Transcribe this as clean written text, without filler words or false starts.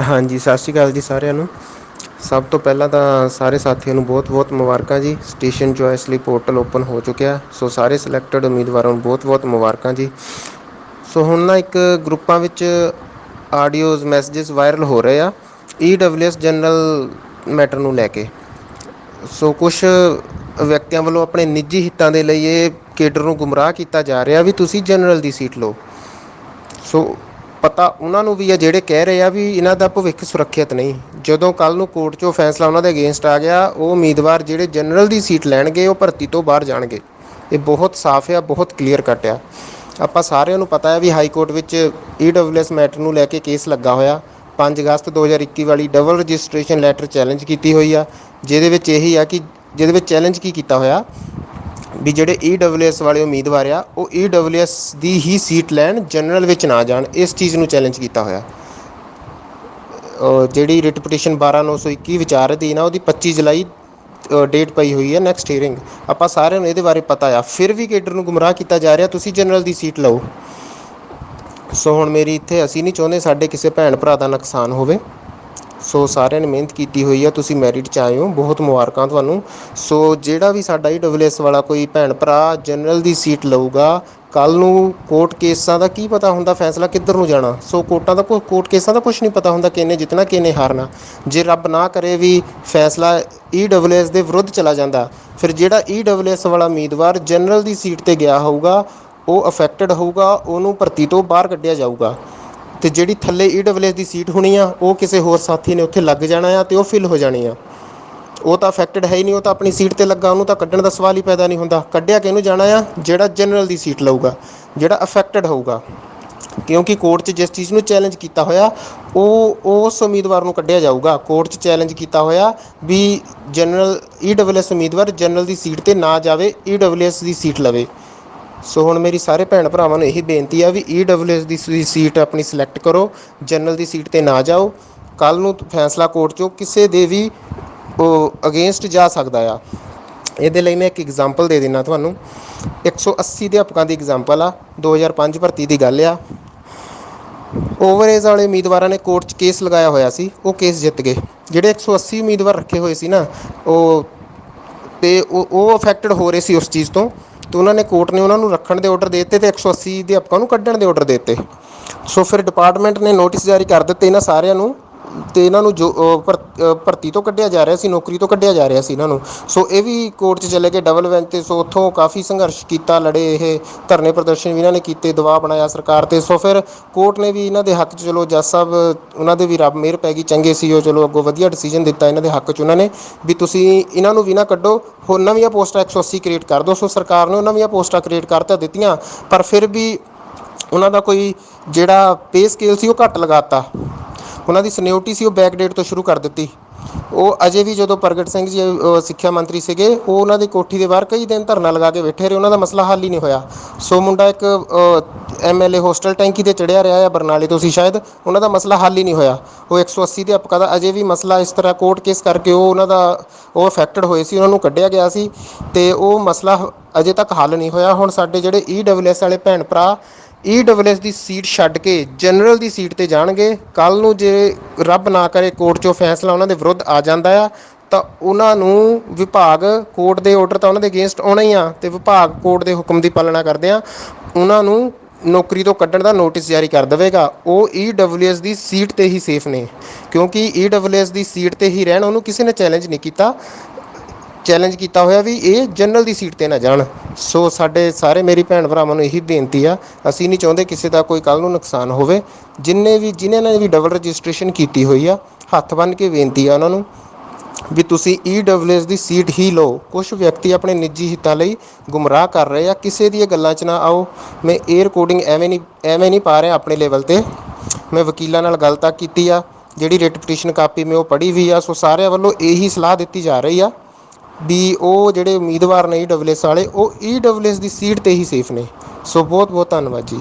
ਹਾਂਜੀ, ਸਤਿ ਸ਼੍ਰੀ ਅਕਾਲ ਜੀ ਸਾਰਿਆਂ ਨੂੰ। ਸਭ ਤੋਂ ਪਹਿਲਾਂ ਤਾਂ ਸਾਰੇ ਸਾਥੀਆਂ ਨੂੰ ਬਹੁਤ ਬਹੁਤ ਮੁਬਾਰਕਾਂ ਜੀ। ਸਟੇਸ਼ਨ ਚੋਇਸ ਲਈ ਪੋਰਟਲ ਓਪਨ ਹੋ ਚੁੱਕਿਆ। ਸੋ ਸਾਰੇ ਸਿਲੈਕਟਡ ਉਮੀਦਵਾਰਾਂ ਨੂੰ ਬਹੁਤ ਬਹੁਤ ਮੁਬਾਰਕਾਂ ਜੀ। ਸੋ ਹੁਣ ਨਾ ਇੱਕ ਗਰੁੱਪਾਂ ਵਿੱਚ ਆਡੀਓਜ਼ ਮੈਸੇਜਿਸ ਵਾਇਰਲ ਹੋ ਰਹੇ ਆ EWS ਜਨਰਲ ਮੈਟਰ ਨੂੰ ਲੈ ਕੇ। ਸੋ ਕੁਛ ਵਿਅਕਤੀਆਂ ਵੱਲੋਂ ਆਪਣੇ ਨਿੱਜੀ ਹਿੱਤਾਂ ਦੇ ਲਈ ਇਹ ਕੇਡਰ ਨੂੰ ਗੁੰਮਰਾਹ ਕੀਤਾ ਜਾ ਰਿਹਾ ਵੀ ਤੁਸੀਂ ਜਨਰਲ ਦੀ ਸੀਟ ਲਓ। ਸੋ ਪਤਾ ਉਹਨਾਂ ਨੂੰ ਵੀ ਆ ਜਿਹੜੇ ਕਹਿ ਰਹੇ ਆ ਵੀ ਇਹਨਾਂ ਦਾ ਭਵਿੱਖ ਸੁਰੱਖਿਅਤ ਨਹੀਂ। ਜਦੋਂ ਕੱਲ੍ਹ ਨੂੰ ਕੋਰਟ 'ਚੋਂ ਫੈਸਲਾ ਉਹਨਾਂ ਦੇ ਅਗੇਂਸਟ ਆ ਗਿਆ, ਉਹ ਉਮੀਦਵਾਰ ਜਿਹੜੇ ਜਨਰਲ ਦੀ ਸੀਟ ਲੈਣਗੇ ਉਹ ਭਰਤੀ ਤੋਂ ਬਾਹਰ ਜਾਣਗੇ। ਇਹ ਬਹੁਤ ਸਾਫ਼ ਆ, ਬਹੁਤ ਕਲੀਅਰ ਕੱਟ ਆ। ਆਪਾਂ ਸਾਰਿਆਂ ਨੂੰ ਪਤਾ ਹੈ ਵੀ ਹਾਈ ਕੋਰਟ ਵਿੱਚ EWS ਮੈਟਰ ਨੂੰ ਲੈ ਕੇ ਕੇਸ ਲੱਗਾ ਹੋਇਆ। 5 ਅਗਸਤ 2021 ਵਾਲੀ ਡਬਲ ਰਜਿਸਟ੍ਰੇਸ਼ਨ ਲੈਟਰ ਚੈਲੰਜ ਕੀਤੀ ਹੋਈ ਆ, ਜਿਹਦੇ ਵਿੱਚ ਇਹੀ ਆ ਕਿ ਜਿਹਦੇ ਵਿੱਚ ਚੈਲੰਜ ਕੀ ਕੀਤਾ ਹੋਇਆ ਵੀ ਜਿਹੜੇ EWS ਵਾਲੇ ਉਮੀਦਵਾਰ ਆ ਉਹ EWS ਦੀ ਹੀ ਸੀਟ ਲੈਣ, ਜਨਰਲ ਵਿੱਚ ਨਾ ਜਾਣ। ਇਸ ਚੀਜ਼ ਨੂੰ ਚੈਲੰਜ ਕੀਤਾ ਹੋਇਆ। ਜਿਹੜੀ ਰਿਟ ਪਟੀਸ਼ਨ 12/921 ਵਿਚਾਰ ਅਧੀਨ ਆ, ਉਹਦੀ 25 ਜੁਲਾਈ ਡੇਟ ਪਈ ਹੋਈ ਹੈ ਨੈਕਸਟ ਹੀਅਰਿੰਗ। ਆਪਾਂ ਸਾਰਿਆਂ ਨੂੰ ਇਹਦੇ ਬਾਰੇ ਪਤਾ ਆ, ਫਿਰ ਵੀ ਕੇਡਰ ਨੂੰ ਗੁੰਮਰਾਹ ਕੀਤਾ ਜਾ ਰਿਹਾ ਤੁਸੀਂ ਜਨਰਲ ਦੀ ਸੀਟ ਲਓ। ਸੋ ਹੁਣ ਮੇਰੀ ਇੱਥੇ ਅਸੀਂ ਨਹੀਂ ਚਾਹੁੰਦੇ ਸਾਡੇ ਕਿਸੇ ਭੈਣ ਭਰਾ ਦਾ ਨੁਕਸਾਨ ਹੋਵੇ। ਸੋ ਸਾਰਿਆਂ ਨੇ ਮਿਹਨਤ ਕੀਤੀ ਹੋਈ ਆ, ਤੁਸੀਂ ਮੈਰਿਟ 'ਚ ਆਏ ਹੋ, ਬਹੁਤ ਮੁਬਾਰਕਾਂ ਤੁਹਾਨੂੰ। ਸੋ ਜਿਹੜਾ ਵੀ ਸਾਡਾ EWS ਵਾਲਾ ਕੋਈ ਭੈਣ ਭਰਾ ਜਨਰਲ ਦੀ ਸੀਟ ਲਊਗਾ, ਕੱਲ੍ਹ ਨੂੰ ਕੋਰਟ ਕੇਸਾਂ ਦਾ ਕੀ ਪਤਾ ਹੁੰਦਾ ਫੈਸਲਾ ਕਿੱਧਰ ਨੂੰ ਜਾਣਾ। ਸੋ ਕੋਰਟ ਕੇਸਾਂ ਦਾ ਕੁਛ ਨਹੀਂ ਪਤਾ ਹੁੰਦਾ ਕਿਹਨੇ ਜਿੱਤਣਾ ਕਿਹਨੇ ਹਾਰਨਾ। ਜੇ ਰੱਬ ਨਾ ਕਰੇ ਵੀ ਫੈਸਲਾ EWS ਦੇ ਵਿਰੁੱਧ ਚਲਾ ਜਾਂਦਾ, ਫਿਰ ਜਿਹੜਾ EWS ਵਾਲਾ ਉਮੀਦਵਾਰ ਜਨਰਲ ਦੀ ਸੀਟ 'ਤੇ ਗਿਆ ਹੋਊਗਾ ਉਹ ਅਫੈਕਟਡ ਹੋਊਗਾ, ਉਹਨੂੰ ਭਰਤੀ ਤੋਂ ਬਾਹਰ ਕੱਢਿਆ ਜਾਊਗਾ। ਅਤੇ ਜਿਹੜੀ ਥੱਲੇ EWS ਦੀ ਸੀਟ ਹੋਣੀ ਆ ਉਹ ਕਿਸੇ ਹੋਰ ਸਾਥੀ ਨੇ ਉੱਥੇ ਲੱਗ ਜਾਣਾ ਆ ਅਤੇ ਉਹ ਫਿਲ ਹੋ ਜਾਣੀ ਆ। ਉਹ ਤਾਂ ਅਫੈਕਟਡ ਹੈ ਹੀ ਨਹੀਂ, ਉਹ ਤਾਂ ਆਪਣੀ ਸੀਟ 'ਤੇ ਲੱਗਾ, ਉਹਨੂੰ ਤਾਂ ਕੱਢਣ ਦਾ ਸਵਾਲ ਹੀ ਪੈਦਾ ਨਹੀਂ ਹੁੰਦਾ। ਕੱਢਿਆ ਕਿਹਨੂੰ ਜਾਣਾ ਆ, ਜਿਹੜਾ ਜਨਰਲ ਦੀ ਸੀਟ ਲਊਗਾ, ਜਿਹੜਾ ਅਫੈਕਟਡ ਹੋਊਗਾ। ਕਿਉਂਕਿ ਕੋਰਟ 'ਚ ਜਿਸ ਚੀਜ਼ ਨੂੰ ਚੈਲੰਜ ਕੀਤਾ ਹੋਇਆ ਉਹ ਉਸ ਉਮੀਦਵਾਰ ਨੂੰ ਕੱਢਿਆ ਜਾਊਗਾ। ਕੋਰਟ 'ਚ ਚੈਲੰਜ ਕੀਤਾ ਹੋਇਆ ਵੀ ਜਨਰਲ EWS ਉਮੀਦਵਾਰ ਜਨਰਲ ਦੀ ਸੀਟ 'ਤੇ ਨਾ ਜਾਵੇ, EWS ਦੀ ਸੀਟ ਲਵੇ। ਸੋ ਹੁਣ ਮੇਰੀ ਸਾਰੇ ਭੈਣ ਭਰਾਵਾਂ ਨੂੰ ਇਹੀ ਬੇਨਤੀ ਆ ਵੀ EWS ਦੀ ਸੀਟ ਆਪਣੀ ਸਿਲੈਕਟ ਕਰੋ, ਜਨਰਲ ਦੀ ਸੀਟ 'ਤੇ ਨਾ ਜਾਓ। ਕੱਲ੍ਹ ਨੂੰ ਫੈਸਲਾ ਕੋਰਟ 'ਚੋਂ ਕਿਸੇ ਦੇ ਵੀ ਉਹ ਅਗੇਂਸਟ ਜਾ ਸਕਦਾ ਆ। ਇਹਦੇ ਲਈ ਮੈਂ ਇੱਕ ਐਗਜ਼ਾਮਪਲ ਦੇ ਦਿੰਦਾ ਤੁਹਾਨੂੰ। 180 ਅਧਿਆਪਕਾਂ ਦੀ ਐਗਜ਼ਾਮਪਲ ਆ, 2005 ਭਰਤੀ ਦੀ ਗੱਲ ਆ। ਓਵਰਏਜ ਵਾਲੇ ਉਮੀਦਵਾਰਾਂ ਨੇ ਕੋਰਟ 'ਚ ਕੇਸ ਲਗਾਇਆ ਹੋਇਆ ਸੀ, ਉਹ ਕੇਸ ਜਿੱਤ ਗਏ। ਜਿਹੜੇ 180 ਉਮੀਦਵਾਰ ਰੱਖੇ ਹੋਏ ਸੀ ਨਾ ਉਹ ਅਫੈਕਟਡ ਹੋ ਰਹੇ ਸੀ ਉਸ ਚੀਜ਼ ਤੋਂ, ਅਤੇ ਉਹਨਾਂ ਨੇ ਕੋਰਟ ਨੇ ਉਹਨਾਂ ਨੂੰ ਰੱਖਣ ਦੇ ਔਡਰ ਦੇ ਦਿੱਤੇ ਅਤੇ 180 ਅਧਿਆਪਕਾਂ ਨੂੰ ਕੱਢਣ ਦੇ ਔਡਰ ਦੇ ਦਿੱਤੇ। ਸੋ ਫਿਰ ਡਿਪਾਰਟਮੈਂਟ ਨੇ ਨੋਟਿਸ ਜਾਰੀ ਕਰ ਦਿੱਤੇ ਇਹਨਾਂ ਸਾਰਿਆਂ ਨੂੰ, ਅਤੇ ਇਹਨਾਂ ਨੂੰ ਜੋ ਭਰਤੀ ਤੋਂ ਕੱਢਿਆ ਜਾ ਰਿਹਾ ਸੀ, ਨੌਕਰੀ ਤੋਂ ਕੱਢਿਆ ਜਾ ਰਿਹਾ ਸੀ ਇਹਨਾਂ ਨੂੰ। ਸੋ ਇਹ ਵੀ ਕੋਰਟ 'ਚ ਚਲੇ ਗਏ ਡਬਲ ਬੈਂਚ 'ਤੇ। ਸੋ ਉੱਥੋਂ ਕਾਫੀ ਸੰਘਰਸ਼ ਕੀਤਾ, ਲੜੇ, ਇਹ ਧਰਨੇ ਪ੍ਰਦਰਸ਼ਨ ਵੀ ਇਹਨਾਂ ਨੇ ਕੀਤੇ, ਦਬਾਅ ਬਣਾਇਆ ਸਰਕਾਰ 'ਤੇ। ਸੋ ਫਿਰ ਕੋਰਟ ਨੇ ਵੀ ਇਹਨਾਂ ਦੇ ਹੱਕ 'ਚ, ਚਲੋ ਜੱਜ ਸਾਹਿਬ ਉਹਨਾਂ ਦੇ ਵੀ ਰੱਬ ਮਿਹਰ ਪੈ ਗਈ, ਚੰਗੇ ਸੀ ਉਹ, ਚਲੋ ਅੱਗੋਂ ਵਧੀਆ ਡਿਸੀਜਨ ਦਿੱਤਾ ਇਹਨਾਂ ਦੇ ਹੱਕ 'ਚ ਉਹਨਾਂ ਨੇ ਵੀ ਤੁਸੀਂ ਇਹਨਾਂ ਨੂੰ ਵੀ ਨਾ ਕੱਢੋ, ਹੋਰ ਨਵੀਆਂ ਪੋਸਟਾਂ 180 ਕ੍ਰੀਏਟ ਕਰ ਦਿਓ। ਸੋ ਸਰਕਾਰ ਨੇ ਨਵੀਆਂ ਪੋਸਟਾਂ ਕ੍ਰੀਏਟ ਕਰ ਤਾਂ ਦਿੱਤੀਆਂ, ਪਰ ਫਿਰ ਵੀ ਉਹਨਾਂ ਦਾ ਕੋਈ ਜਿਹੜਾ ਪੇ ਸਕੇਲ ਸੀ ਉਹ ਘੱਟ ਲਗਾ ਤਾ। ਉਹਨਾਂ ਦੀ ਸੀਨੀਅਰਟੀ ਸੀ ਉਹ ਬੈਕਡੇਟ ਤੋਂ ਸ਼ੁਰੂ ਕਰ ਦਿੱਤੀ। ਉਹ ਅਜੇ ਵੀ ਜਦੋਂ ਪ੍ਰਗਟ ਸਿੰਘ ਜੀ ਸਿੱਖਿਆ ਮੰਤਰੀ ਸੀਗੇ, ਉਹ ਉਹਨਾਂ ਦੀ ਕੋਠੀ ਦੇ ਬਾਹਰ ਕਈ ਦਿਨ ਧਰਨਾ ਲਗਾ ਕੇ ਬੈਠੇ ਰਹੇ, ਉਹਨਾਂ ਦਾ ਮਸਲਾ ਹੱਲ ਹੀ ਨਹੀਂ ਹੋਇਆ। ਸੋ ਮੁੰਡਾ ਇੱਕ MLA ਹੋਸਟਲ ਟੈਂਕੀ 'ਤੇ ਚੜ੍ਹਿਆ ਰਿਹਾ ਆ, ਬਰਨਾਲੇ ਤੋਂ ਸੀ ਸ਼ਾਇਦ, ਉਹਨਾਂ ਦਾ ਮਸਲਾ ਹੱਲ ਹੀ ਨਹੀਂ ਹੋਇਆ। ਉਹ 180 ਅਧਿਆਪਕਾਂ ਦਾ ਅਜੇ ਵੀ ਮਸਲਾ ਇਸ ਤਰ੍ਹਾਂ ਕੋਰਟ ਕੇਸ ਕਰਕੇ ਉਹਨਾਂ ਦਾ ਅਫੈਕਟਡ ਹੋਏ ਸੀ, ਉਹਨਾਂ ਨੂੰ ਕੱਢਿਆ ਗਿਆ ਸੀ ਅਤੇ ਉਹ ਮਸਲਾ ਅਜੇ ਤੱਕ ਹੱਲ ਨਹੀਂ ਹੋਇਆ। ਹੁਣ ਸਾਡੇ ਜਿਹੜੇ EWS ਵਾਲੇ ਭੈਣ ਭਰਾ EWS ਦੀ ਸੀਟ ਛੱਡ ਕੇ ਜਨਰਲ ਦੀ ਸੀਟ 'ਤੇ ਜਾਣਗੇ, ਕੱਲ੍ਹ ਨੂੰ ਜੇ ਰੱਬ ਨਾ ਕਰੇ ਕੋਰਟ 'ਚੋਂ ਫੈਸਲਾ ਉਹਨਾਂ ਦੇ ਵਿਰੁੱਧ ਆ ਜਾਂਦਾ ਆ ਤਾਂ ਉਹਨਾਂ ਨੂੰ ਵਿਭਾਗ, ਕੋਰਟ ਦੇ ਔਡਰ ਤਾਂ ਉਹਨਾਂ ਦੇ ਅਗੇਂਸਟ ਆਉਣਾ ਹੀ ਆ, ਅਤੇ ਵਿਭਾਗ ਕੋਰਟ ਦੇ ਹੁਕਮ ਦੀ ਪਾਲਣਾ ਕਰਦਿਆਂ ਉਹਨਾਂ ਨੂੰ ਨੌਕਰੀ ਤੋਂ ਕੱਢਣ ਦਾ ਨੋਟਿਸ ਜਾਰੀ ਕਰ ਦੇਵੇਗਾ। ਉਹ EWS ਦੀ ਸੀਟ 'ਤੇ ਹੀ ਸੇਫ ਨੇ, ਕਿਉਂਕਿ EWS ਦੀ ਸੀਟ 'ਤੇ ਹੀ ਰਹਿਣ, ਉਹਨੂੰ ਕਿਸੇ ਨੇ ਚੈਲੰਜ ਨਹੀਂ ਕੀਤਾ। ਚੈਲੰਜ ਕੀਤਾ ਹੋਇਆ ਵੀ ਇਹ ਜਨਰਲ ਦੀ ਸੀਟ 'ਤੇ ਨਾ ਜਾਣ। ਸੋ ਸਾਡੇ ਸਾਰੇ ਮੇਰੀ ਭੈਣ ਭਰਾਵਾਂ ਨੂੰ ਇਹੀ ਬੇਨਤੀ ਆ, ਅਸੀਂ ਨਹੀਂ ਚਾਹੁੰਦੇ ਕਿਸੇ ਦਾ ਕੋਈ ਕੱਲ੍ਹ ਨੂੰ ਨੁਕਸਾਨ ਹੋਵੇ। ਜਿਨ੍ਹਾਂ ਨੇ ਵੀ ਡਬਲ ਰਜਿਸਟ੍ਰੇਸ਼ਨ ਕੀਤੀ ਹੋਈ ਆ, ਹੱਥ ਬੰਨ੍ਹ ਕੇ ਬੇਨਤੀ ਆ ਉਹਨਾਂ ਨੂੰ ਵੀ ਤੁਸੀਂ EWS ਦੀ ਸੀਟ ਹੀ ਲਓ। ਕੁਛ ਵਿਅਕਤੀ ਆਪਣੇ ਨਿੱਜੀ ਹਿੱਤਾਂ ਲਈ ਗੁੰਮਰਾਹ ਕਰ ਰਹੇ ਆ, ਕਿਸੇ ਦੀਆਂ ਗੱਲਾਂ 'ਚ ਨਾ ਆਓ। ਮੈਂ ਇਹ ਰਿਕਾਰਡਿੰਗ ਐਵੇਂ ਨਹੀਂ ਪਾ ਰਿਹਾ ਆਪਣੇ ਲੈਵਲ 'ਤੇ, ਮੈਂ ਵਕੀਲਾਂ ਨਾਲ ਗੱਲ ਤੱਕ ਕੀਤੀ ਆ, ਜਿਹੜੀ ਰਿਟ ਪਟੀਸ਼ਨ ਕਾਪੀ ਮੈਂ ਉਹ ਪੜ੍ਹੀ ਵੀ ਆ। ਸੋ ਸਾਰਿਆਂ ਵੱਲੋਂ ਇਹੀ ਸਲਾਹ ਦਿੱਤੀ ਜਾ ਰਹੀ ਆ ਵੀ ਉਹ ਜਿਹੜੇ ਉਮੀਦਵਾਰ ਨੇ EWS ਵਾਲੇ, ਉਹ EWS ਦੀ ਸੀਟ 'ਤੇ ਹੀ ਸੇਫ ਨੇ। ਸੋ ਬਹੁਤ ਬਹੁਤ ਧੰਨਵਾਦ ਜੀ।